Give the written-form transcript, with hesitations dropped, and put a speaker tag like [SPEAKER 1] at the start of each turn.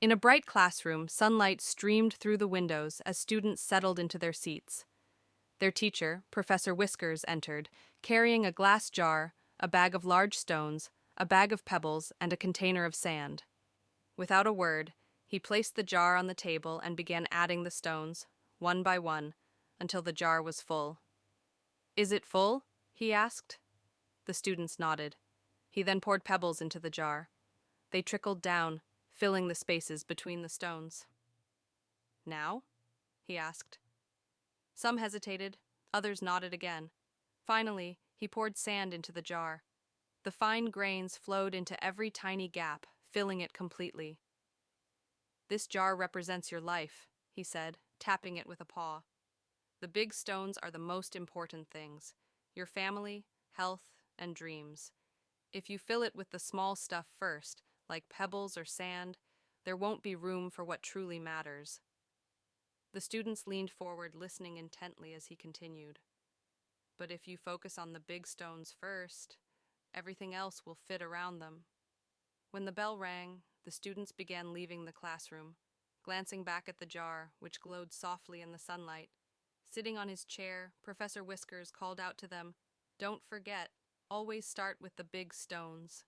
[SPEAKER 1] In a bright classroom, sunlight streamed through the windows as students settled into their seats. Their teacher, Professor Whiskers, entered, carrying a glass jar, a bag of large stones, a bag of pebbles, and a container of sand. Without a word, he placed the jar on the table and began adding the stones, one by one, until the jar was full. "Is it full?" he asked. The students nodded. He then poured pebbles into the jar. They trickled down, filling the spaces between the stones. "Now?" he asked. Some hesitated, others nodded again. Finally, he poured sand into the jar. The fine grains flowed into every tiny gap, filling it completely. "This jar represents your life," he said, tapping it with a paw. "The big stones are the most important things: your family, health, and dreams. If you fill it with the small stuff first, like pebbles or sand, there won't be room for what truly matters." The students leaned forward, listening intently as he continued. "But if you focus on the big stones first, everything else will fit around them." When the bell rang, the students began leaving the classroom, glancing back at the jar, which glowed softly in the sunlight. Sitting on his chair, Professor Whiskers called out to them, "Don't forget, always start with the big stones."